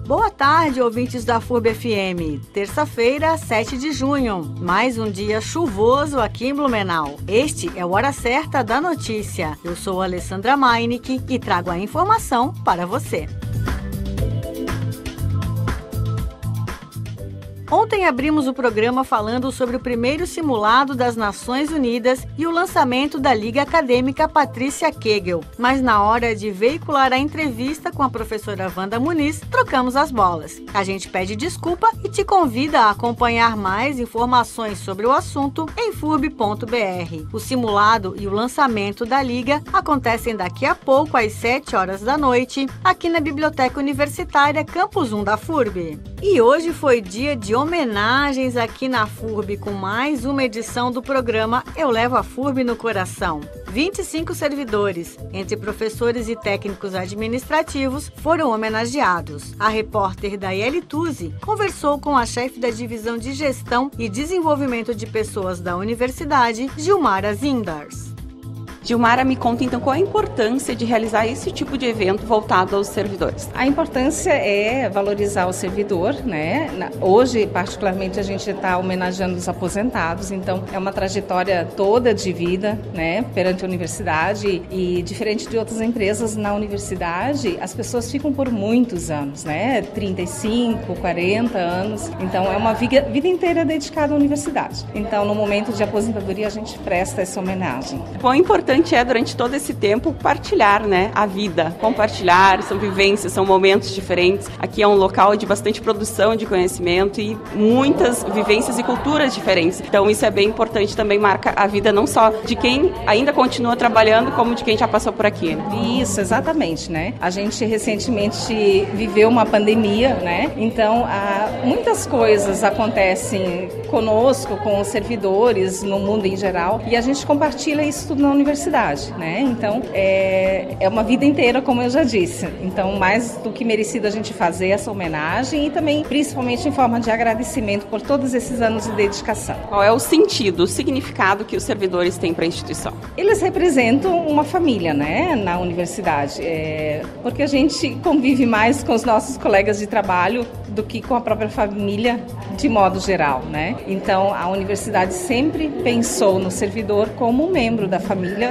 Boa tarde, ouvintes da FURB FM. Terça-feira, 7 de junho. Mais um dia chuvoso aqui em Blumenau. Este é o Hora Certa da Notícia. Eu sou Alessandra Meinig e trago a informação para você. Ontem abrimos o programa falando sobre o primeiro simulado das Nações Unidas e o lançamento da Liga Acadêmica Patrícia Kegel. Mas na hora de veicular a entrevista com a professora Wanda Muniz, trocamos as bolas. A gente pede desculpa e te convida a acompanhar mais informações sobre o assunto em furb.br. O simulado e o lançamento da Liga acontecem daqui a pouco às 7 horas da noite, aqui na Biblioteca Universitária Campus 1 da FURB. E hoje foi dia de homenagens aqui na FURB com mais uma edição do programa Eu Levo a FURB no Coração. 25 servidores, entre professores e técnicos administrativos, foram homenageados. A repórter Daiele Tuzzi conversou com a chefe da Divisão de Gestão e Desenvolvimento de Pessoas da Universidade, Gilmara Zindars. Gilmara, me conta então qual a importância de realizar esse tipo de evento voltado aos servidores. A importância é valorizar o servidor, né? Hoje, particularmente, a gente está homenageando os aposentados, então é uma trajetória toda de vida, né, perante a universidade e diferente de outras empresas na universidade, as pessoas ficam por muitos anos, né? 35, 40 anos, então é uma vida inteira dedicada à universidade. Então, no momento de aposentadoria, a gente presta essa homenagem. Quão importante é, durante todo esse tempo, partilhar, né, a vida. Compartilhar, são vivências, são momentos diferentes. Aqui é um local de bastante produção de conhecimento e muitas vivências e culturas diferentes. Então isso é bem importante, também marca a vida não só de quem ainda continua trabalhando, como de quem já passou por aqui. Né? Isso, exatamente, né? A gente recentemente viveu uma pandemia, né? Então muitas coisas acontecem conosco, com os servidores, no mundo em geral, e a gente compartilha isso tudo na universidade. Né? Então, é uma vida inteira, como eu já disse. Então, mais do que merecido a gente fazer essa homenagem e também, principalmente, em forma de agradecimento por todos esses anos de dedicação. Qual é o sentido, o significado que os servidores têm para a instituição? Eles representam uma família, né, na universidade, porque a gente convive mais com os nossos colegas de trabalho do que com a própria família, de modo geral, né? Então, a universidade sempre pensou no servidor como um membro da família,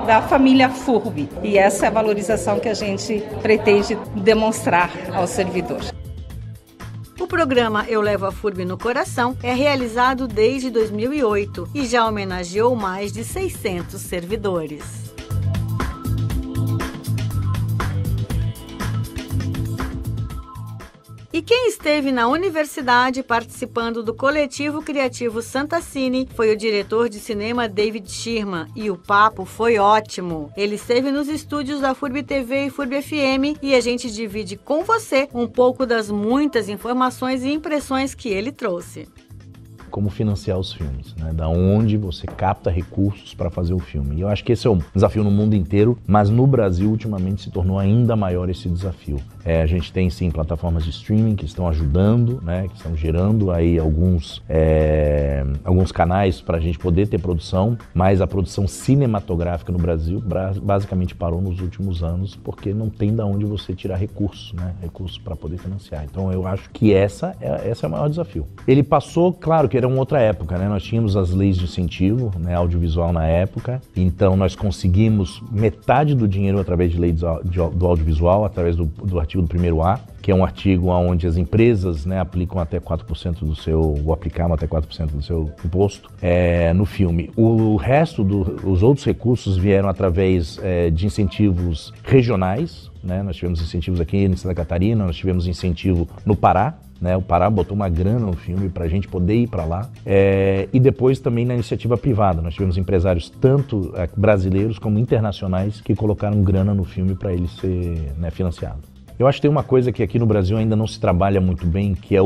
da família FURB. E essa é a valorização que a gente pretende demonstrar ao servidor. O programa Eu Levo a FURB no Coração é realizado desde 2008 e já homenageou mais de 600 servidores. E quem esteve na universidade participando do Coletivo Criativo Santa Cine foi o diretor de cinema David Schirman, e o papo foi ótimo. Ele esteve nos estúdios da FURB TV e FURB FM e a gente divide com você um pouco das muitas informações e impressões que ele trouxe. Como financiar os filmes, né? Da onde você capta recursos para fazer o filme. E eu acho que esse é um desafio no mundo inteiro, mas no Brasil ultimamente se tornou ainda maior esse desafio. A gente tem sim plataformas de streaming que estão ajudando, né? Que estão gerando aí alguns canais para a gente poder ter produção, mas a produção cinematográfica no Brasil basicamente parou nos últimos anos porque não tem da onde você tirar recursos, né? Recursos para poder financiar. Então eu acho que essa é o maior desafio. Ele passou, claro que era uma outra época, né? Nós tínhamos as leis de incentivo, né, audiovisual na época, então nós conseguimos metade do dinheiro através de lei do audiovisual, através do artigo do 1º A, que é um artigo onde as empresas, né, aplicam até 4% ou aplicavam até 4% do seu imposto no filme. O resto os outros recursos vieram através de incentivos regionais, né? Nós tivemos incentivos aqui em Santa Catarina, nós tivemos incentivo no Pará, né? O Pará botou uma grana no filme para a gente poder ir para lá. E depois também na iniciativa privada. Nós tivemos empresários tanto brasileiros como internacionais que colocaram grana no filme para ele ser, né, financiado. Eu acho que tem uma coisa que aqui no Brasil ainda não se trabalha muito bem, que é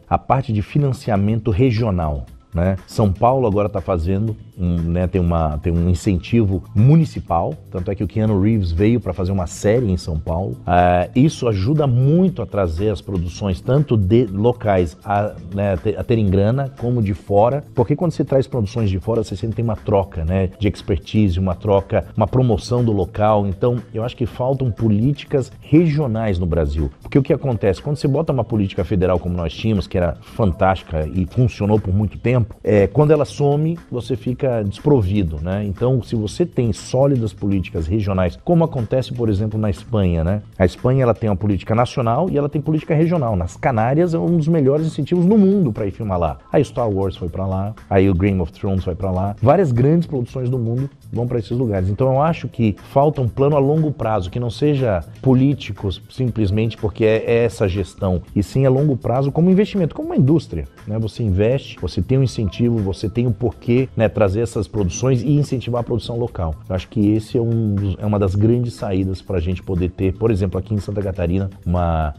a parte de financiamento regional. né? São Paulo agora está fazendo, tem um incentivo municipal, tanto é que o Keanu Reeves veio para fazer uma série em São Paulo. Isso ajuda muito a trazer as produções, tanto de locais a terem grana, como de fora, porque quando você traz produções de fora, você sempre tem uma troca, né, de expertise, uma troca, uma promoção do local. Então, eu acho que faltam políticas regionais no Brasil, porque o que acontece? Quando você bota uma política federal como nós tínhamos, que era fantástica e funcionou por muito tempo, quando ela some, você fica desprovido, né? Então, se você tem sólidas políticas regionais, como acontece, por exemplo, na Espanha, né? A Espanha, ela tem uma política nacional e ela tem política regional. Nas Canárias é um dos melhores incentivos no mundo para ir filmar lá. Aí Star Wars foi para lá, aí o Game of Thrones foi para lá. Várias grandes produções do mundo vão para esses lugares. Então, eu acho que falta um plano a longo prazo, que não seja políticos simplesmente porque é essa gestão, e sim a longo prazo como investimento, como uma indústria, né? Você investe, você tem um incentivo, você tem um porquê, né, trazer essas produções e incentivar a produção local. Eu acho que esse é uma das grandes saídas para a gente poder ter, por exemplo, aqui em Santa Catarina, uma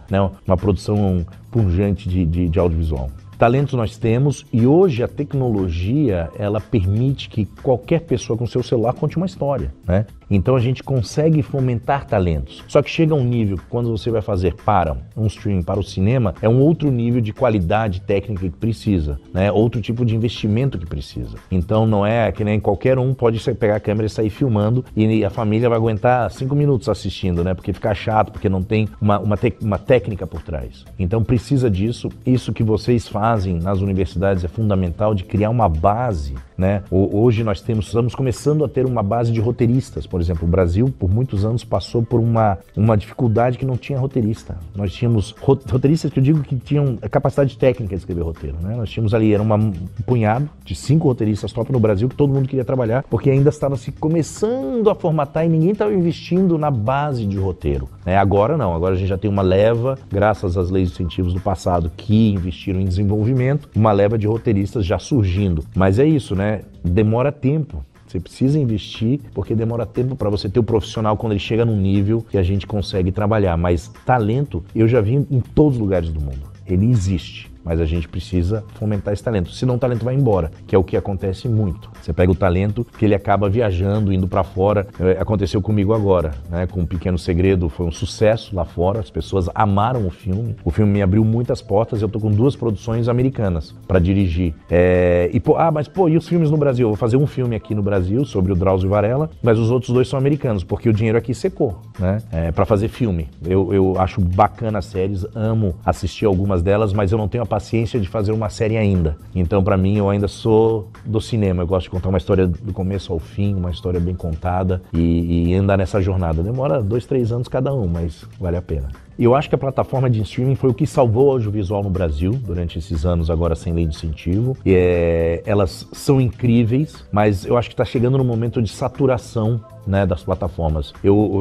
produção pujante de audiovisual. Talentos nós temos, e hoje a tecnologia, ela permite que qualquer pessoa com seu celular conte uma história, né? Então a gente consegue fomentar talentos. Só que chega um nível que quando você vai fazer para um streaming, para o cinema, é um outro nível de qualidade técnica que precisa, né? Outro tipo de investimento que precisa. Então não é que nem qualquer um pode pegar a câmera e sair filmando e a família vai aguentar 5 minutos assistindo, né? Porque fica chato, porque não tem uma técnica por trás. Então precisa disso. Isso que vocês fazem nas universidades é fundamental, de criar uma base, né? Hoje nós estamos começando a ter uma base de roteiristas. Por exemplo, o Brasil, por muitos anos, passou por uma dificuldade que não tinha roteirista. Nós tínhamos roteiristas que eu digo que tinham capacidade técnica de escrever roteiro, né? Nós tínhamos ali, era um punhado de 5 roteiristas top no Brasil que todo mundo queria trabalhar, porque ainda estava se começando a formatar e ninguém estava investindo na base de roteiro, né? Agora não, agora a gente já tem uma leva, graças às leis de incentivos do passado que investiram em desenvolvimento, uma leva de roteiristas já surgindo. Mas é isso, né? Demora tempo. Você precisa investir, porque demora tempo para você ter o profissional quando ele chega num nível que a gente consegue trabalhar. Mas talento, eu já vi em todos os lugares do mundo. Ele existe, mas a gente precisa fomentar esse talento. Senão o talento vai embora, que é o que acontece muito. Você pega o talento que ele acaba viajando, indo para fora. Aconteceu comigo agora, né? Com Um Pequeno Segredo, foi um sucesso lá fora. As pessoas amaram o filme. O filme me abriu muitas portas. Eu tô com 2 produções americanas para dirigir. E os filmes no Brasil? Eu vou fazer um filme aqui no Brasil sobre o Drauzio Varela, mas os outros 2 são americanos, porque o dinheiro aqui secou, né? Para fazer filme. Eu acho bacana as séries, amo assistir algumas delas, mas eu não tenho a paciência de fazer uma série ainda. Então, para mim, eu ainda sou do cinema. Eu gosto de contar uma história do começo ao fim, uma história bem contada e andar nessa jornada. Demora 2, 3 anos cada um, mas vale a pena. E eu acho que a plataforma de streaming foi o que salvou o audiovisual no Brasil durante esses anos agora sem lei de incentivo. Elas são incríveis, mas eu acho que está chegando no momento de saturação, né, das plataformas.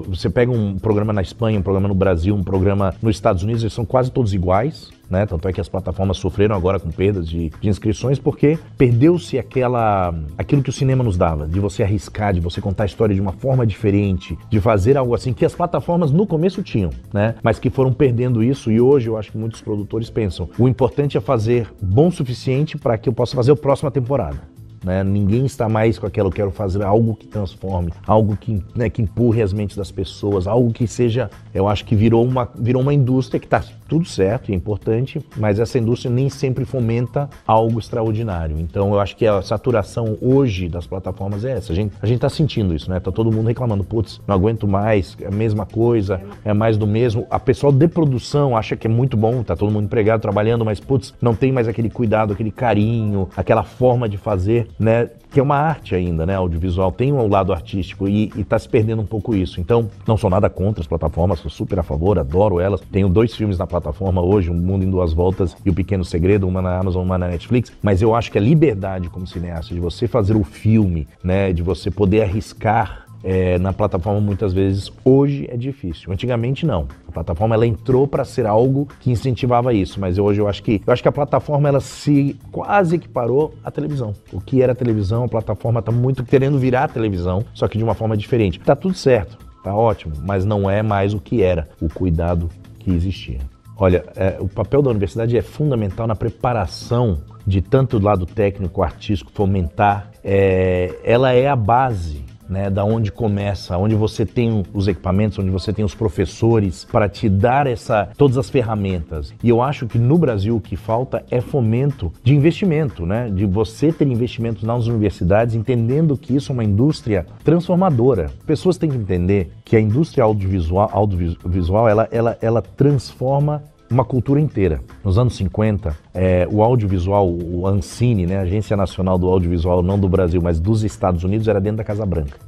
Você pega um programa na Espanha, um programa no Brasil, um programa nos Estados Unidos, eles são quase todos iguais, né? Tanto é que as plataformas sofreram agora com perdas de inscrições, porque perdeu-se aquilo que o cinema nos dava, de você arriscar, de você contar a história de uma forma diferente, de fazer algo assim que as plataformas no começo tinham, né? Mas que foram perdendo isso, e hoje eu acho que muitos produtores pensam, o importante é fazer bom o suficiente para que eu possa fazer a próxima temporada. Né? Ninguém está mais com aquela, eu quero fazer algo que transforme, algo que empurre as mentes das pessoas, algo que seja, eu acho que virou uma indústria que está tudo certo e é importante, mas essa indústria nem sempre fomenta algo extraordinário. Então eu acho que a saturação hoje das plataformas é essa, a gente está sentindo isso, né? Tá todo mundo reclamando, putz, não aguento mais, é a mesma coisa, é mais do mesmo. A pessoa de produção acha que é muito bom, tá todo mundo empregado, trabalhando, mas putz, não tem mais aquele cuidado, aquele carinho, aquela forma de fazer, né, que é uma arte ainda, né, audiovisual, tem um lado artístico e tá se perdendo um pouco isso. Então, não sou nada contra as plataformas, sou super a favor, adoro elas. Tenho 2 filmes na plataforma hoje, Um Mundo em Duas Voltas e O Pequeno Segredo, uma na Amazon, uma na Netflix, mas eu acho que a liberdade como cineasta, de você fazer o filme, né, de você poder arriscar na plataforma muitas vezes, hoje é difícil. Antigamente não. A plataforma ela entrou para ser algo que incentivava isso, mas hoje eu acho que a plataforma ela se quase equiparou à televisão. O que era televisão, a plataforma está muito querendo virar televisão, só que de uma forma diferente. Tá tudo certo, tá ótimo, mas não é mais o que era, o cuidado que existia. Olha, o papel da universidade é fundamental na preparação de tanto do lado técnico, artístico, fomentar. Ela é a base, né, da onde começa, onde você tem os equipamentos, onde você tem os professores para te dar todas as ferramentas. E eu acho que no Brasil o que falta é fomento de investimento, né, de você ter investimentos nas universidades, entendendo que isso é uma indústria transformadora. Pessoas têm que entender que a indústria audiovisual ela transforma uma cultura inteira. Nos anos 50, o audiovisual, o Ancine, né, a Agência Nacional do Audiovisual, não do Brasil, mas dos Estados Unidos, era dentro da Casa Branca.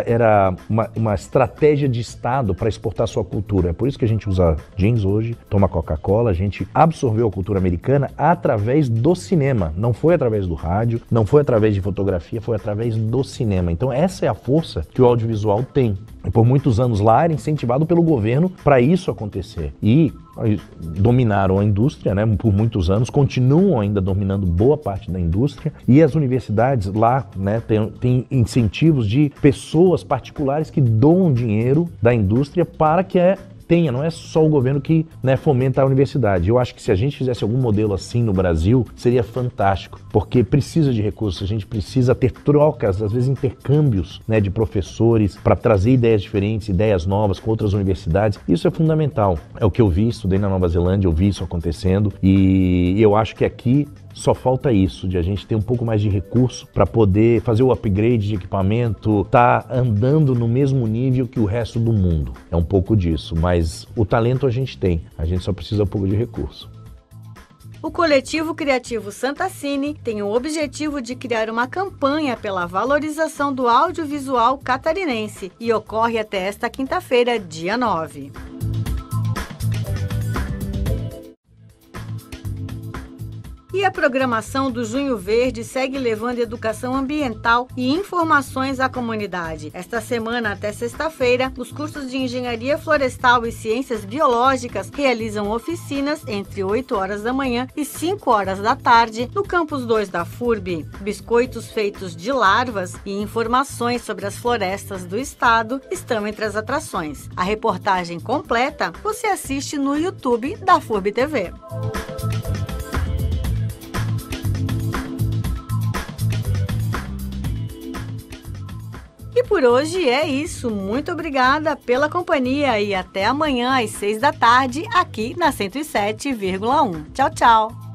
Era uma estratégia de Estado para exportar sua cultura. É por isso que a gente usa jeans hoje, toma Coca-Cola, a gente absorveu a cultura americana através do cinema. Não foi através do rádio, não foi através de fotografia, foi através do cinema. Então essa é a força que o audiovisual tem. E por muitos anos lá era incentivado pelo governo para isso acontecer. E dominaram a indústria, né, por muitos anos, continuam ainda dominando boa parte da indústria, e as universidades lá, né, têm incentivos de pessoas particulares que doam dinheiro da indústria para que não é só o governo que, né, fomenta a universidade. Eu acho que se a gente fizesse algum modelo assim no Brasil, seria fantástico, porque precisa de recursos, a gente precisa ter trocas, às vezes intercâmbios, né, de professores para trazer ideias diferentes, ideias novas com outras universidades. Isso é fundamental. É o que eu vi, estudei na Nova Zelândia, eu vi isso acontecendo, e eu acho que aqui só falta isso, de a gente ter um pouco mais de recurso para poder fazer o upgrade de equipamento, tá andando no mesmo nível que o resto do mundo. É um pouco disso, mas o talento a gente tem, a gente só precisa um pouco de recurso. O Coletivo Criativo Santa Cine tem o objetivo de criar uma campanha pela valorização do audiovisual catarinense e ocorre até esta quinta-feira, dia 9. E a programação do Junho Verde segue levando educação ambiental e informações à comunidade. Esta semana, até sexta-feira, os cursos de Engenharia Florestal e Ciências Biológicas realizam oficinas entre 8 horas da manhã e 5 horas da tarde no Campus 2 da FURB. Biscoitos feitos de larvas e informações sobre as florestas do estado estão entre as atrações. A reportagem completa você assiste no YouTube da FURB TV. E por hoje é isso. Muito obrigada pela companhia e até amanhã às 6 da tarde aqui na 107,1. Tchau, tchau!